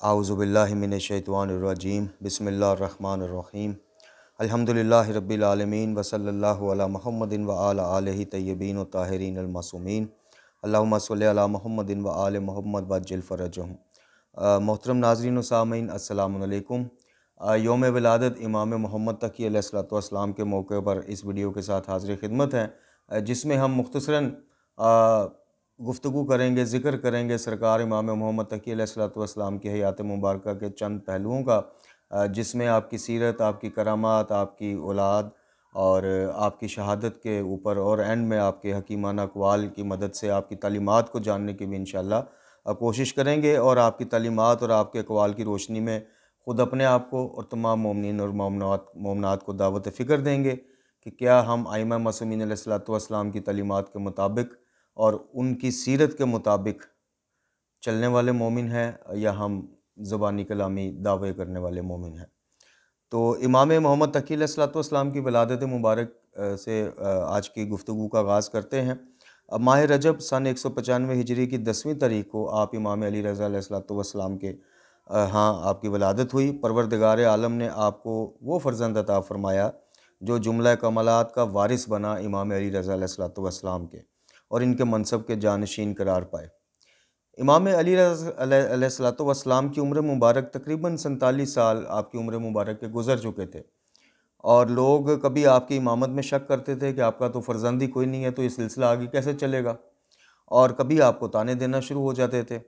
आऊज़ुबिल्लाहि मिनश्शैतानिर्रजीम बिस्मिल्लाहिर्रहमानिर्रहीम अल्हम्दुलिल्लाहि रब्बिल आलमीन व सल्लल्लाहु अला मुहम्मदिन व आला आलिहि तय्यबीन व ताहिरीन अल मासूमीन अल्लाहुम्मा सल्लि अला मुहम्मदिन व आले मुहम्मद वअज्जिल फ़रजहुम। मोहतरम नाज़रीन व सामीन अस्सलामु अलैकुम। यौम विलादत इमाम मोहम्मद तकी अलैहिस्सलातु वस्सलाम के मौके पर इस वीडियो के साथ हाज़िर खिदमत हैं, जिसमें हम मुख्तसरन गुफ्तगू करेंगे, ज़िक्र करेंगे सरकार इमाम मोहम्मद तकी अलैहिस्सलातु वस्सलाम की हयात मुबारक के चंद पहलुओं का, जिसमें आपकी सीरत, आपकी करामात, आपकी औलाद और आपकी शहादत के ऊपर और एंड में आपके हकीमाना अक़वाल की मदद से आपकी तालीमात को जानने की भी इंशाअल्लाह कोशिश करेंगे और आपकी तालीमात और आपके अक़वाल की रोशनी में ख़ुद अपने आप को और तमाम मोमिनीन और मोमनात को दावत फ़िक्र देंगे कि क्या हम आइमा मासूमीन अलैहिस्सलातु वस्सलाम की तालीमात के मुताबिक और उनकी सीरत के मुताबिक चलने वाले मोमिन हैं या हम ज़ुबानी कलामी दावे करने वाले मोमिन हैं। तो इमाम मोहम्मद तकी अलैहिस्सलातु वस्सलाम की विलादत मुबारक से आज की गुफ्तगू का आगाज़ करते हैं। माह रजब सन 195 हिजरी की 10वीं तारीख को आप इमाम अली रज़ा अलैहिस्सलातु वस्सलाम के हाँ आपकी विलादत हुई। परवरदिगार आलम ने आपको वो फ़र्ज़ंद अता फ़रमाया जो जुमला कमालात का वारिस बना इमाम अली रज़ा अलैहिस्सलातु वस्सलाम के और इनके मनसब के जानशीन करार पाए। इमाम अली अलैहिस्सलातु वस्सलाम की उम्र मुबारक तकरीबन 47 साल आपकी उम्र मुबारक के गुज़र चुके थे और लोग कभी आपकी इमामत में शक करते थे कि आपका तो फ़र्जंद ही कोई नहीं है, तो ये सिलसिला आगे कैसे चलेगा, और कभी आपको ताने देना शुरू हो जाते थे।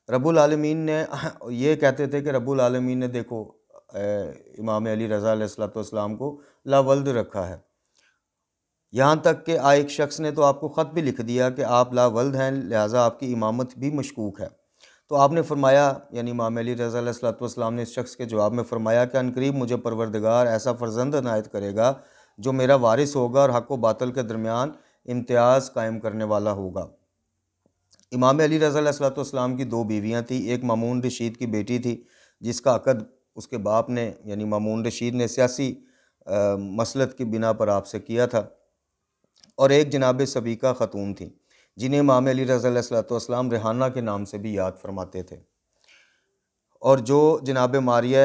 रब्बुल आलमीन ने ये कहते थे कि रब्बुल आलमीन ने देखो इमाम अली रज़ा अलैहिस्सलातु वस्सलाम को लावल्द रखा है। यहाँ तक कि एक शख्स ने तो आपको ख़त भी लिख दिया कि आप लावल्द हैं, लिहाजा आपकी इमामत भी मशकूक है। तो आपने फरमाया, यानी इमाम अली रज़ा अलैहिस्सलातु वस्सलाम ने इस शख्स के जवाब में फ़रमाया कि अनकरीब मुझे परवरदिगार ऐसा फ़र्जंद अनायत करेगा जो मेरा वारिस होगा और हक़ व बातिल के दरमियान इम्तियाज़ कायम करने वाला होगा। इमाम अली रज़ा अलैहिस्सलातु वस्सलाम की दो बीवियाँ थीं। एक मामून रशीद की बेटी थी जिसका अक़द उसके बाप ने यानी मामून रशीद ने सियासी मसलत की बिना पर आपसे किया था, और एक जनाब सबीका ख़तून थी जिन्हें इमाम अली रज़ा अलैहिस्सलातु वस्सलाम रेहाना के नाम से भी याद फरमाते थे, और जो जनाब मारिया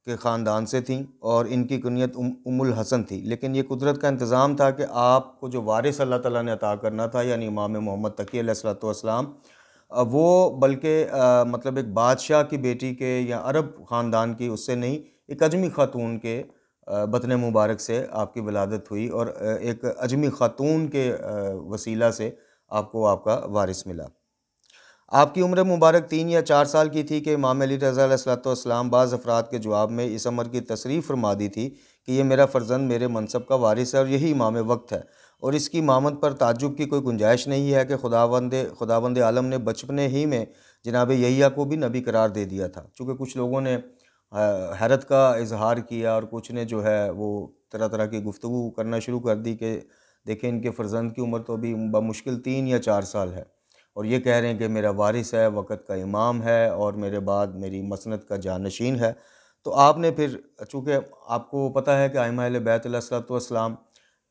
के ख़ानदान से थीं और इनकी कुनियत उम्मुल हसन थी। लेकिन ये कुदरत का इंतज़ाम था कि आपको जो वारिस अल्लाह ताला ने अता करना था, यानी इमाम मोहम्मद तकी अलैहिस्सलातु वस्सलाम, वो बल्कि मतलब एक बादशाह की बेटी के या अरब ख़ानदान की उससे नहीं, एक अजमी ख़ातून के बतन मुबारक से आपकी विलादत हुई और एक अजमी ख़ातून के वसीला से आपको आपका वारिस मिला। आपकी उम्र मुबारक 3 या 4 साल की थी कि इमाम अली रज़ा अलैहिस्सलातु वस्सलाम बाज़ अफ़राद के जवाब में इस अमर की तसरीफ़ फरमा दी थी कि ये मेरा फ़र्जंद मेरे मनसब का वारिस है और यही इमाम वक्त है, और इसकी इमामत पर ताज्जुब की कोई गुंजाइश नहीं है कि खुदावंद आलम ने बचपने ही में जनाब यहिया को भी नबी करार दे दिया था। चूँकि कुछ लोगों ने हैरत का इजहार किया और कुछ ने जो है वो तरह तरह की गुफ्तगू करना शुरू कर दी कि देखें इनके फ़र्जंद की उम्र तो अभी बमुश्किल 3 या 4 साल है और ये कह रहे हैं कि मेरा वारिस है, वक़्त का इमाम है और मेरे बाद मेरी मसनद का जानशीन है। तो आपने फिर, चूँकि आपको पता है कि आइमा अहले बैत अलैहिस्सलातु वस्सलाम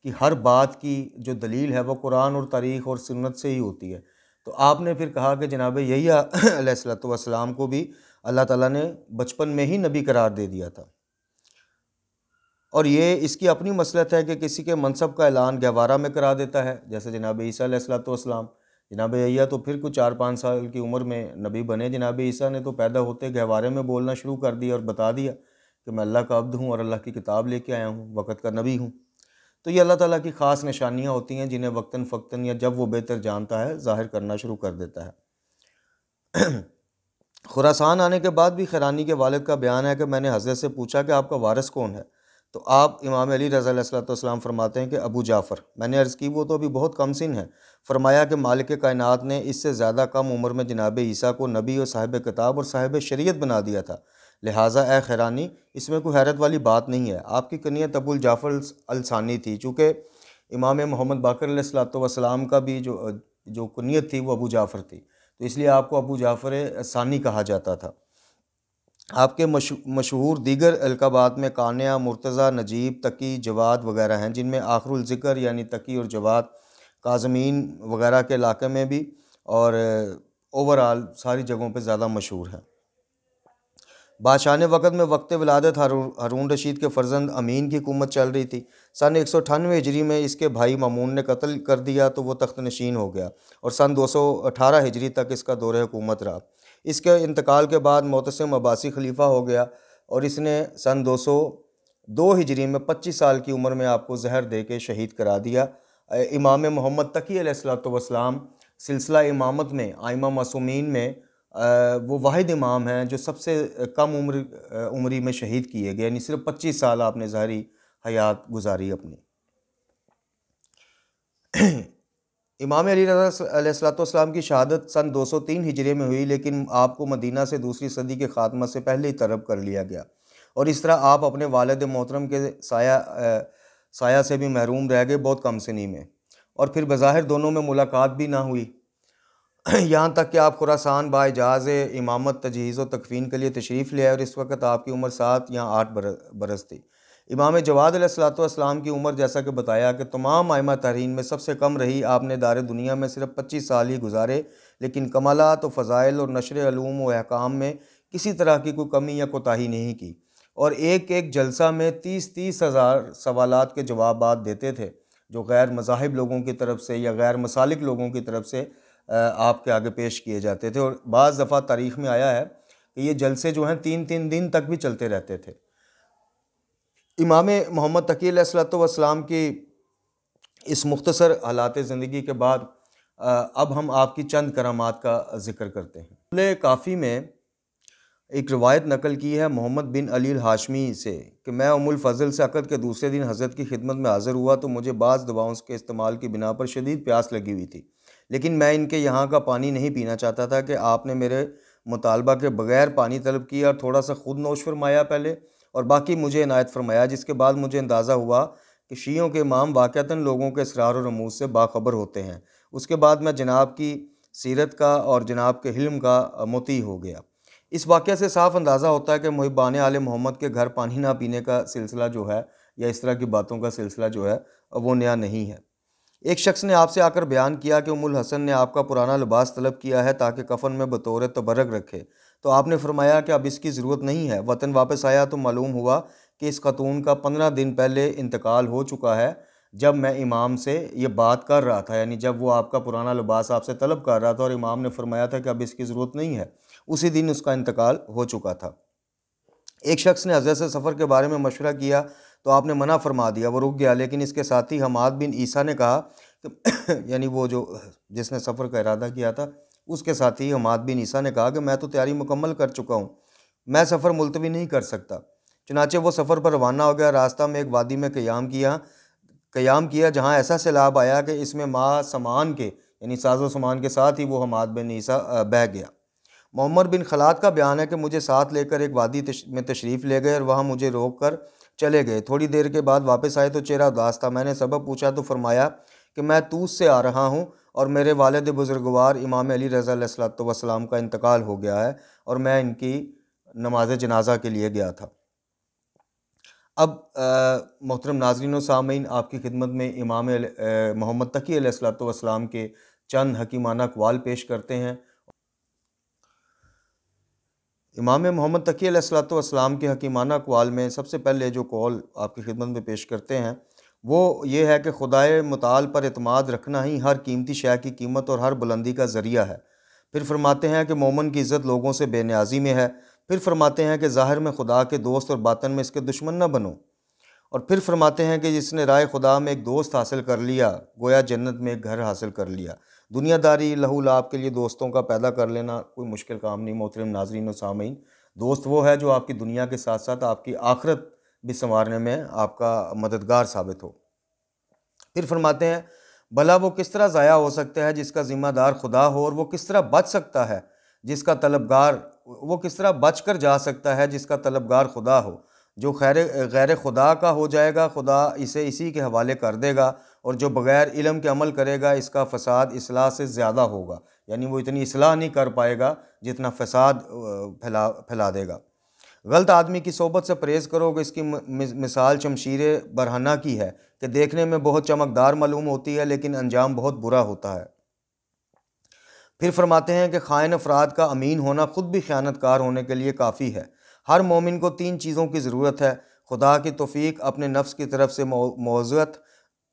की हर बात की जो दलील है वो कुरान और तारीख़ और सुन्नत से ही होती है, तो आपने फिर कहा कि जनाब यहिया अलैहिस्सलातु वस्सलाम को भी अल्लाह ताला ने बचपन में ही नबी करार दे दिया था, और ये इसकी अपनी मसलत है कि किसी के मनसब का ऐलान गहवारा में करा देता है, जैसे जनाब ईसा अलैहिस्सलातु वस्सलाम। जनाब यहिया तो फिर कुछ 4-5 साल की उम्र में नबी बने। जनाब ईसा ने तो पैदा होते गहवारे में बोलना शुरू कर दिया और बता दिया कि मैं अल्लाह का अब्द हूँ और अल्लाह की किताब लेके आया हूँ, वक़्त का नबी हूँ। तो ये अल्लाह ताला की ख़ास निशानियाँ होती हैं जिन्हें वक्तन फ़क्तन या जब वो बेहतर जानता है ज़ाहिर करना शुरू कर देता है। खुरासान आने के बाद भी खैरानी के वालिद का बयान है कि मैंने हज़रत से पूछा कि आपका वारिस कौन है, तो आप इमाम अली रज़ा अलैहिस्सलातु वस्सलाम फरमाते हैं कि अबू जाफ़र। मैंने अर्ज़ की वो तो अभी बहुत कम सिन है। फरमाया कि मालिक कायनात ने इससे ज़्यादा कम उम्र में जनाब ईसा को नबी और साहिब किताब और साहिब शरीयत बना दिया था, लिहाजा ए खैरानी इसमें कोई हैरत वाली बात नहीं है। आपकी कुनियत अबुल जाफ़र अल सानी थी, चूँकि इमाम मोहम्मद बाक़िर अलैहिस्सलातु वस्सलाम का भी जो कुनियत थी वो अबू जाफ़र थी, तो इसलिए आपको अबू जाफ़र सानी कहा जाता था। आपके मशहूर दीगर अलक़ाबात में कान्या, मुर्तज़ा, नजीब, तकी, जवाद वगैरह हैं, जिनमें आखिरुल ज़िक्र यानी तकी और जवाद काज़मीन वगैरह के इलाके में भी और ओवरऑल सारी जगहों पे ज़्यादा मशहूर है। बादशाह ने वक़्त में वक्त विलादत हारून रशीद के फ़र्जंद अमीन की हुकूमत चल रही थी। सन 198 हिजरी में इसके भाई मामून ने कत्ल कर दिया तो वो तख्त नशीन हो गया और सन 218 हिजरी तक इसका दौर हुकूमत रहा। इसके इंतकाल के बाद मोतसिम अब्बासी खलीफा हो गया और इसने सन 202 हिजरी में 25 साल की उम्र में आपको जहर दे के शहीद करा दिया। इमाम मोहम्मद तकी अलैहिस्सलाम सिलसिला इमामत में आइमा मासूमीन में वो वाहिद इमाम हैं जो सबसे कम उम्री में शहीद किए गए, यानी सिर्फ 25 साल आपने ज़ाहरी हयात गुजारी अपनी। इमाम अली रज़ा अलैहिस्सलाम की शहादत सन 203 हिजरी में हुई, लेकिन आपको मदीना से दूसरी सदी के ख़ात्मा से पहले ही तरब कर लिया गया और इस तरह आप अपने वालिद मोहतरम के साया से भी महरूम रह गए बहुत कम सनी में, और फिर बज़ाहिर दोनों में मुलाकात भी ना हुई। यहाँ तक कि आप खुरासान बाइजाज़ इमामत तजहीज़ व तकफ़ीन के लिए तशरीफ़ ले आए और इस वक्त आपकी उम्र 7 या 8 बरस थी। इमाम जवाद अलैहिस्सलाम की उम्र जैसा कि बताया कि तमाम आइमा तारीन में सबसे कम रही। आपने दार दुनिया में सिर्फ 25 साल ही गुजारे, लेकिन कमालात व फ़ज़ाइल और नशर अलूम व अहकाम में किसी तरह की कोई कमी या कोताही नहीं की और एक एक जलसा में 30-30 हज़ार सवालात के जवाबात देते थे जो गैर मज़ाहिब लोगों की तरफ से या गैर मसालिक लोगों की तरफ से आपके आगे पेश किए जाते थे। और बाज़ दफ़ा तारीख़ में आया है कि ये जलसे जो हैं 3-3 दिन तक भी चलते रहते थे। इमाम मोहम्मद तकी अलैहिस्सलाम की इस मुख्तसर हालात ज़िंदगी के बाद अब हम आपकी चंद करामात का ज़िक्र करते हैं। अहले काफ़ी में एक रवायत नकल की है मोहम्मद बिन अली हाशमी से कि मैं उम्मुल फ़ज़ल से अक़द के दूसरे दिन हज़रत की खिदमत में हाज़िर हुआ तो मुझे बाज़ दवाओं के इस्तेमाल की बिना पर शदीद प्यास लगी हुई थी, लेकिन मैं इनके यहाँ का पानी नहीं पीना चाहता था कि आपने मेरे मुतालबा के बग़ैर पानी तलब किया और थोड़ा सा ख़ुद नोश फरमाया पहले और बाकी मुझे इनायत फरमाया, जिसके बाद मुझे अंदाज़ा हुआ कि शीयों के इमाम वाक़अतन लोगों के इसरार और रमूज़ से बाखबर होते हैं। उसके बाद मैं जनाब की सीरत का और जनाब के हिल्म का मुती हो गया। इस वाक़े से साफ अंदाज़ा होता है कि मुहिब्बान आले मोहम्मद के घर पानी ना पीने का सिलसिला जो है या इस तरह की बातों का सिलसिला जो है वो नया नहीं है। एक शख्स ने आपसे आकर बयान किया कि उम्मुल हसन ने आपका पुराना लिबास तलब किया है ताकि कफन में बतौर तबर्रक रखे, तो आपने फरमाया कि अब इसकी ज़रूरत नहीं है। वतन वापस आया तो मालूम हुआ कि इस खतून का 15 दिन पहले इंतकाल हो चुका है जब मैं इमाम से ये बात कर रहा था, यानी जब वो आपका पुराना लिबास आपसे तलब कर रहा था और इमाम ने फरमाया था कि अब इसकी ज़रूरत नहीं है, उसी दिन उसका इंतकाल हो चुका था। एक शख्स ने हज़रत से सफ़र के बारे में मशवरा किया तो आपने मना फरमा दिया, वो रुक गया, लेकिन इसके साथी हमाद बिन ईसा ने कहा कि यानी वो जो जिसने सफ़र का इरादा किया था उसके साथी हमाद बिन ईसा ने कहा कि मैं तो तैयारी मुकम्मल कर चुका हूँ, मैं सफ़र मुलतवी नहीं कर सकता। चुनाचे वो सफ़र पर रवाना हो गया। रास्ता में एक वादी में क़याम किया जहाँ ऐसा सैलाब आया कि इसमें माँ समान के यानी साजो सामान के साथ ही वो हमाद बिन ईसा बह गया। मोहम्मद बिन खलाद का बयान है कि मुझे साथ लेकर एक वादी में तशरीफ़ ले गए और वहाँ मुझे रोक कर चले गए। थोड़ी देर के बाद वापस आए तो चेहरा उदास था। मैंने सबब पूछा तो फरमाया कि मैं तूस से आ रहा हूँ और मेरे वालिद बुज़ुर्गवार इमाम अली रज़ा अलैहिस्सलाम का इंतकाल हो गया है और मैं इनकी नमाज जनाजा के लिए गया था। अब मोहतरम नाज़रीन व सामीन, आपकी खिदमत में इमाम मोहम्मद तकी अलैहिस्सलाम के चंद हकीमाना अक़वाल पेश करते हैं। इमाम मोहम्मद तकी अलैहिस्सलाम के हकीमाना अक़वाल में सबसे पहले जो कौल आपकी खिदमत में पेश करते हैं वो ये है कि खुदाए मुताल पर एतमाद रखना ही हर कीमती शय की कीमत और हर बुलंदी का ज़रिया है। फिर फरमाते हैं कि मोमिन की इज़्ज़त लोगों से बेनियाज़ी में है। फिर फरमाते हैं कि ज़ाहिर में खुदा के दोस्त और बातन में इसके दुश्मन न बनो। और फिर फरमाते हैं कि जिसने राय खुदा में एक दोस्त हासिल कर लिया गोया जन्नत में एक घर हासिल कर लिया। दुनियादारी लहू लाभ के लिए दोस्तों का पैदा कर लेना कोई मुश्किल काम नहीं मोहतरम नाज़रीन व सामीन। दोस्त वो है जो आपकी दुनिया के साथ साथ आपकी आखिरत भी संवारने में आपका मददगार साबित हो। फिर फरमाते हैं भला वो किस तरह ज़ाया हो सकता है जिसका ज़िम्मेदार खुदा हो, और वो किस तरह बच सकता है जिसका तलबगार वो किस तरह बच कर जा सकता है जिसका तलबगार खुदा हो। जो गैर खुदा का हो जाएगा खुदा इसे इसी के हवाले कर देगा, और जो बग़ैर इल्म के अमल करेगा इसका फ़साद इसलाह से ज़्यादा होगा, यानी वो इतनी इसलाह नहीं कर पाएगा जितना फ़साद फैला देगा। गलत आदमी की सोबत से परहेज़ करोगे। इसकी मिसाल शमशीर बरहना की है कि देखने में बहुत चमकदार मालूम होती है लेकिन अंजाम बहुत बुरा होता है। फिर फरमाते हैं कि खाइन अफराद का अमीन होना ख़ुद भी ख़यानतकार होने के लिए काफ़ी है। हर मोमिन को 3 चीज़ों की ज़रूरत है, खुदा की तौफीक, अपने नफ्स की तरफ से मौज़ूअत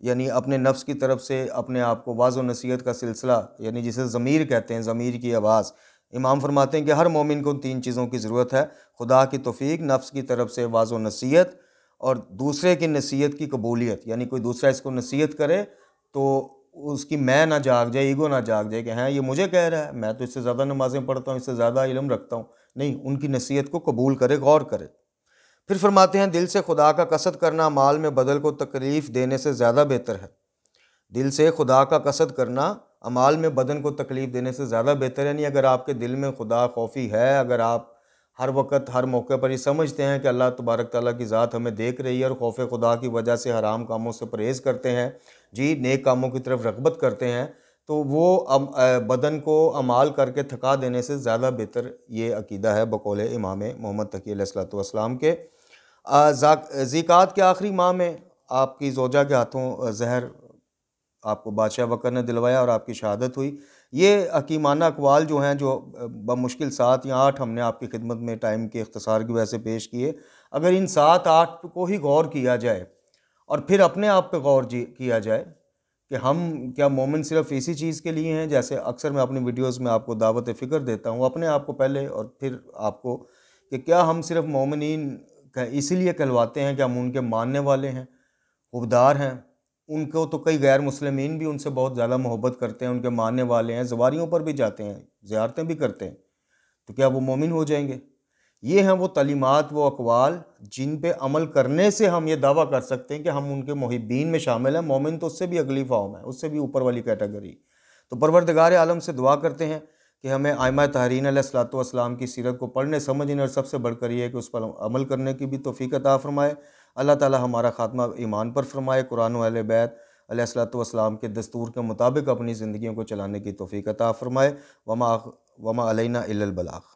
यानी अपने नफ्स की तरफ से अपने आप को वाज़ व नसीहत का सिलसिला, यानी जिसे ज़मीर कहते हैं, ज़मीर की आवाज़। इमाम फरमाते हैं कि हर मोमिन को 3 चीज़ों की ज़रूरत है, खुदा की तौफीक, नफ्स की तरफ से वाज़ व नसीहत और दूसरे की नसीहत की कबूलियत। यानी कोई दूसरा इसको नसीहत करे तो उसकी मैं ना जाग जाए, ईगो ना जाग जाए कि हाँ ये मुझे कह रहा है, मैं तो इससे ज़्यादा नमाज़ें पढ़ता हूँ, इससे ज़्यादा इल्म रखता हूँ। नहीं, उनकी नसीहत को कबूल करे, गौर करे। फिर फरमाते हैं दिल से खुदा का कसद करना माल में बदल को तकलीफ़ देने से ज़्यादा बेहतर है। दिल से खुदा का कसद करना अमाल में बदन को तकलीफ़ देने से ज़्यादा बेहतर है। नहीं, अगर आपके दिल में खुदा खौफी है, अगर आप हर वक्त हर मौके पर ये समझते हैं कि अल्लाह तबारक ताला की ज़ात हमें देख रही है और खौफ खुदा की वजह से हराम कामों से परहेज़ करते हैं, जी नेक कामों की तरफ रग़बत करते हैं, तो वो बदन को अमाल करके थका देने से ज़्यादा बेहतर ये अकीदा है बकौल इमाम मोहम्मद तकी अलैहिस्सलाम के। ज़िकात के आखिरी माह में आपकी ज़ौजा के हाथों ज़हर आपको बादशाह वक़्त ने दिलवाया और आपकी शहादत हुई। ये हकीमाना अक़वाल जो हैं, जो बमुश्किल 7 या 8 हमने आपकी खिदमत में टाइम के इख्तिसार की वजह से पेश किए। अगर इन 7-8 को ही गौर किया जाए और फिर अपने आप पे गौर किया जाए कि हम क्या मोमिन सिर्फ़ इसी चीज़ के लिए हैं, जैसे अक्सर मैं अपनी वीडियोज़ में आपको दावत फ़िक्र देता हूँ अपने आप को पहले और फिर आपको, कि क्या हम सिर्फ़ मोमिनीन इसीलिए कहलवाते हैं कि हम उनके मानने वाले हैं, खुबदार हैं। उनको तो कई गैर मुस्लिमीन भी उनसे बहुत ज़्यादा मोहब्बत करते हैं, उनके मानने वाले हैं, ज़वारियों पर भी जाते हैं, ज़ियारतें भी करते हैं, तो क्या वो मोमिन हो जाएंगे? ये हैं वो तलीमात, वो अक़वाल जिन पे अमल करने से हम ये दावा कर सकते हैं कि हम उनके मुहिब्बीन में शामिल हैं। मोमिन तो उससे भी अगली फ़ॉर्म है, उससे भी ऊपर वाली कैटेगरी। तो परवरदिगार आलम से दुआ करते हैं कि हमें आइमा तहरीन अलैहिस्सलातु वस्सलाम की सीरत को पढ़ने, समझने और सबसे बढ़कर ये है कि उस पर अमल करने की भी तौफ़ीक़ अता फ़रमाए। अल्लाह ताला हमारा ख़ात्मा ईमान पर फ़रमाए, कुरान व अहले बैत अलैहिस्सलातु वस्सलाम के दस्तूर के मुताबिक अपनी ज़िंदगियों को चलाने की तौफ़ीक़ अता फ़रमाए। वमा अलैना इल्लल बलाग़।